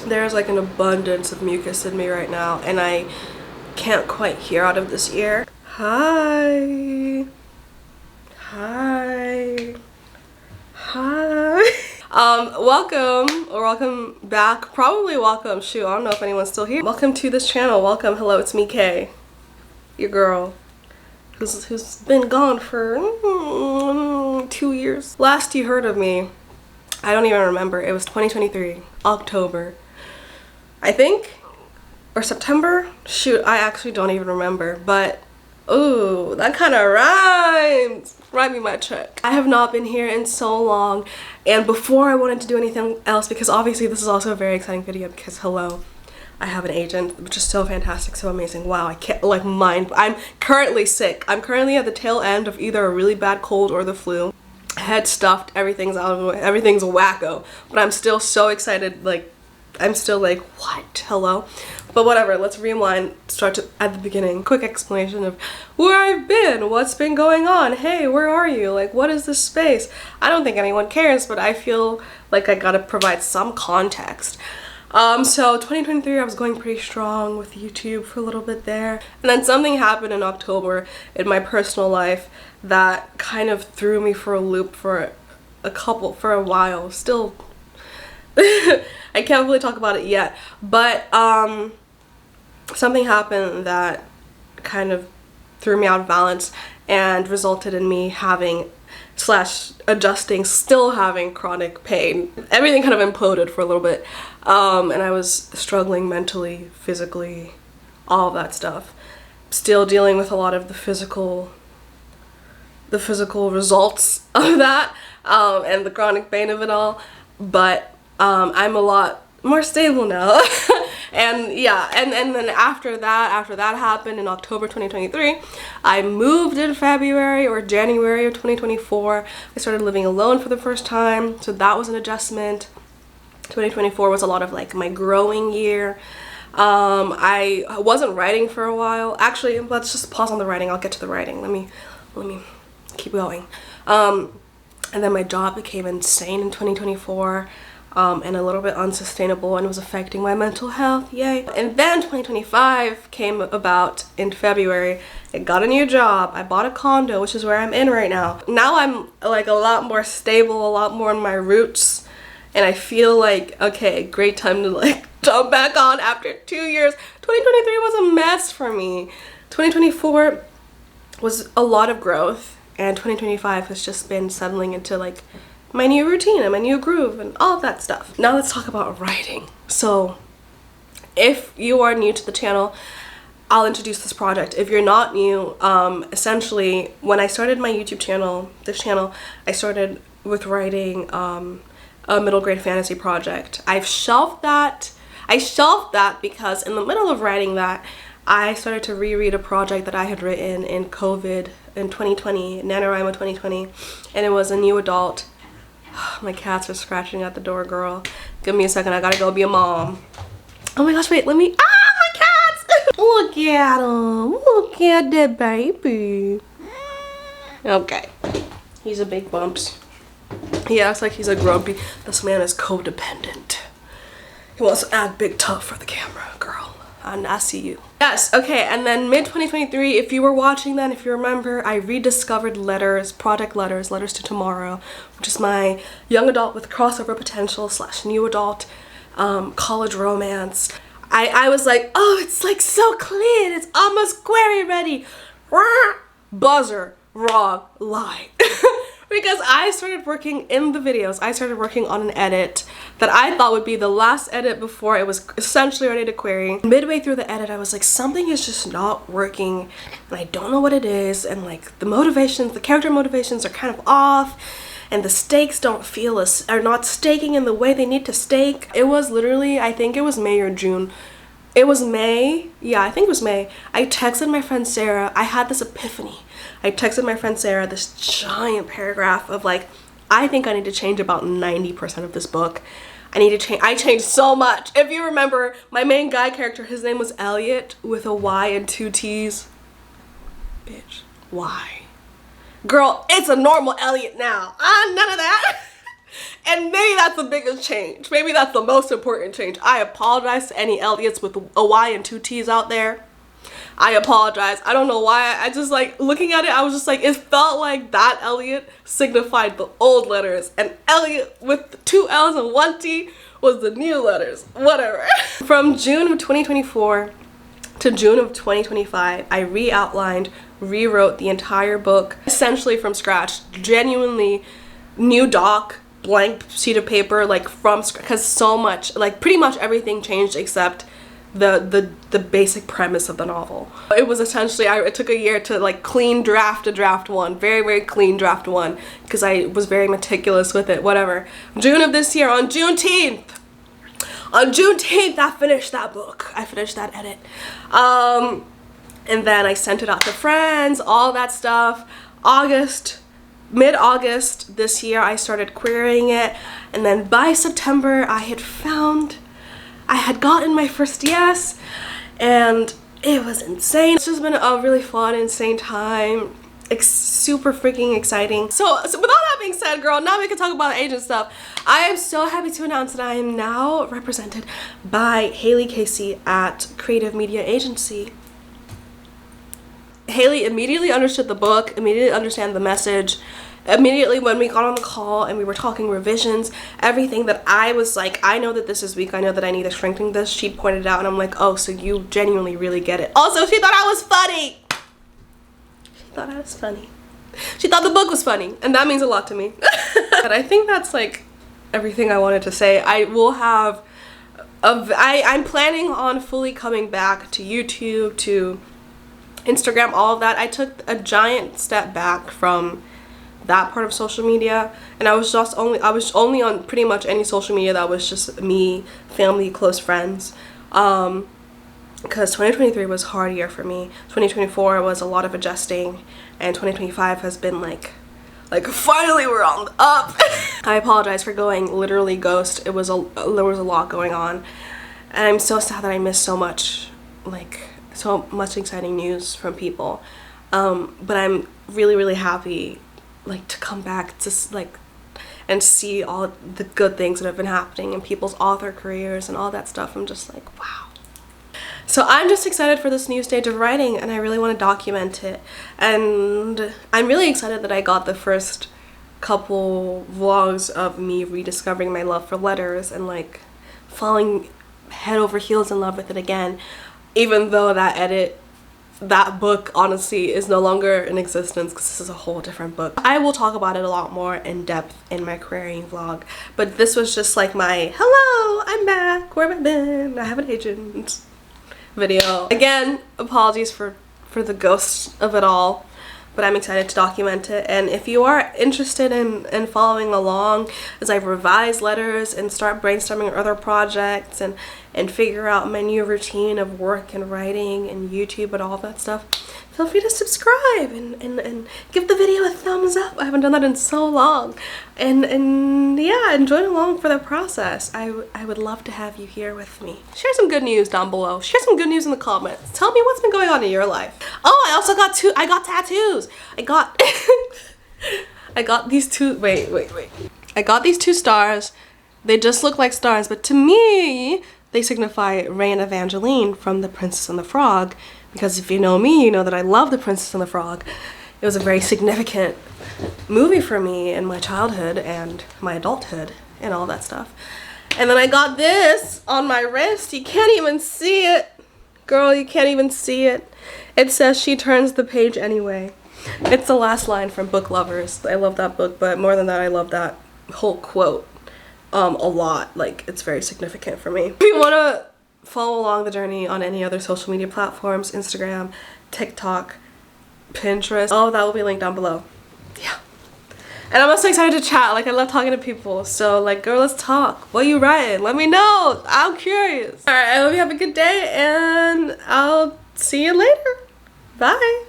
There's like an abundance of mucus in me right now, and I can't quite hear out of this ear. Hi. Hi. Hi. Welcome, or welcome back. Probably welcome. Shoot, I don't know if anyone's still here. Welcome to this channel. Welcome. Hello, it's me, Kay. Your girl. Who's been gone for 2 years. Last you heard of me, I don't even remember. It was 2023, October, I think, or September. Shoot, I actually don't even remember. But ooh, that kind of rhymes. Write me my check. I have not been here in so long, and before I wanted to do anything else, because obviously this is also a very exciting video because hello, I have an agent, which is so fantastic, so amazing. Wow, I can't, like, I'm currently sick. I'm currently at the tail end of either a really bad cold or the flu. Head stuffed, everything's out of the way, everything's wacko. But I'm still so excited, like, I'm still like, what? Hello? But whatever, let's rewind, at the beginning. Quick explanation of where I've been, what's been going on. Hey, where are you? Like, what is this space? I don't think anyone cares, but I feel like I gotta provide some context. So 2023, I was going pretty strong with YouTube for a little bit there. And then something happened in October in my personal life that kind of threw me for a loop for a while. Still, I can't really talk about it yet. But something happened that kind of threw me out of balance and resulted in me having still having chronic pain. Everything kind of imploded for a little bit, and I was struggling mentally, physically, all of that stuff. Still dealing with a lot of the physical results of that, and the chronic pain of it all, but I'm a lot more stable now. And yeah, and then after that happened in October 2023, I moved in February or January of 2024. I started living alone for the first time, so that was an adjustment. 2024 was a lot of like my growing year. I wasn't writing for a while. Actually, let's just pause on the writing. I'll get to the writing. Let me keep going. And then my job became insane in 2024. And a little bit unsustainable, and it was affecting my mental health, yay. And then 2025 came about in February. I got a new job, I bought a condo, which is where I'm in right now. Now I'm like a lot more stable, a lot more in my roots, and I feel like, okay, great time to like jump back on after 2 years. 2023 was a mess for me. 2024 was a lot of growth, and 2025 has just been settling into like my new routine and my new groove and all of that stuff. Now let's talk about writing. So if you are new to the channel, I'll introduce this project. If you're not new, essentially when I started my YouTube channel, I started with writing a middle grade fantasy project. I shelved that because in the middle of writing that, I started to reread a project that I had written in COVID in 2020, NaNoWriMo 2020, and it was a new adult. My cats are scratching at the door, girl. Give me a second, I gotta go be a mom. Oh my gosh, wait, let me, my cats! Look at them, look at that baby. Okay, he's a big bumps. He acts like he's a grumpy. This man is codependent. He wants to act big tough for the camera, girl. I see you. Yes, okay, and then mid-2023, if you were watching then, if you remember, I rediscovered Project Letters to Tomorrow, which is my young adult with crossover potential / new adult college romance. I was like, oh, it's like so clean, it's almost query ready. Buzzer, wrong, lie. Because I started working in the videos, I started working on an edit that I thought would be the last edit before it was essentially ready to query. Midway through the edit, I was like, something is just not working, and I don't know what it is, and like the character motivations are kind of off, and the stakes are not staking in the way they need to stake. It was literally, I think it was May or June. It was May, yeah, I think it was May. I texted my friend Sarah, I had this epiphany. I texted my friend Sarah this giant paragraph of like, I think I need to change about 90% of this book. I changed so much. If you remember, my main guy character, his name was Elliot with a Y and 2 T's. Bitch, why? Girl, it's a normal Elliot now. None of that. And maybe that's the biggest change. Maybe that's the most important change. I apologize to any Elliots with a Y and 2 T's out there. I apologize. I don't know why. I just like looking at it, I was just like, it felt like that Elliot signified the old letters, and Elliot with 2 L's and 1 T was the new letters. Whatever. From June of 2024 to June of 2025, I re-outlined, rewrote the entire book essentially from scratch. Genuinely new doc, blank sheet of paper, like from scratch, because so much, like pretty much everything changed except the basic premise of the novel. It was essentially, it took a year to like clean draft a draft 1, very clean draft 1, because I was very meticulous with it. Whatever. June of this year, on Juneteenth, I finished that book. I finished that edit. And then I sent it out to friends, all that stuff. Mid-August this year, I started querying it, and then by September, I had gotten my first yes, and it was insane. It's just been a really fun, insane time. It's super freaking exciting. So with all that being said, girl, now we can talk about agent stuff. I am so happy to announce that I am now represented by Haley Casey at Creative Media Agency. Haley immediately understood the book, immediately understand the message. Immediately when we got on the call and we were talking revisions, everything that I was like, I know that this is weak, I know that I need to strengthen this, she pointed out, and I'm like, oh, so you genuinely really get it. Also, she thought I was funny. She thought I was funny. She thought the book was funny, and that means a lot to me. But I think that's like everything I wanted to say. I will have, I'm planning on fully coming back to YouTube, to Instagram, all of that. I took a giant step back from that part of social media, and I was only on pretty much any social media that was just me, family, close friends, because 2023 was a hard year for me. 2024 was a lot of adjusting, and 2025 has been like finally we're on the up. I apologize for going literally ghost. There was a lot going on, and I'm so sad that I missed so much exciting news from people, but I'm really happy to come back to and see all the good things that have been happening in people's author careers and all that stuff. I'm just like, wow. So I'm just excited for this new stage of writing, and I really want to document it. And I'm really excited that I got the first couple vlogs of me rediscovering my love for letters and falling head over heels in love with it again, even though that book honestly is no longer in existence, because this is a whole different book. I will talk about it a lot more in depth in my querying vlog, but this was just like my hello, I'm back, where have I been, I have an agent video. Again, apologies for the ghost of it all, but I'm excited to document it. And if you are interested in following along as I revise letters and start brainstorming other projects and figure out my new routine of work and writing and YouTube and all that stuff, feel free to subscribe and give the video a thumbs up. I haven't done that in so long. And yeah, and join along for the process. I would love to have you here with me. Share some good news down below. Share some good news in the comments. Tell me what's been going on in your life. Oh, I also got tattoos. I got these two, wait. I got these 2 stars. They just look like stars, but to me, they signify Ray and Evangeline from The Princess and the Frog, because if you know me, you know that I love The Princess and the Frog. It was a very significant movie for me in my childhood and my adulthood and all that stuff. And then I got this on my wrist. You can't even see it. Girl, you can't even see it. It says, "She turns the page anyway." It's the last line from Book Lovers. I love that book, but more than that, I love that whole quote a lot. It's very significant for me. If you want to follow along the journey on any other social media platforms, Instagram, TikTok, Pinterest, all of that will be linked down below. Yeah. And I'm also excited to chat. I love talking to people. So girl, let's talk. What you writing? Let me know. I'm curious. Alright, I hope you have a good day, and I'll see you later. Bye.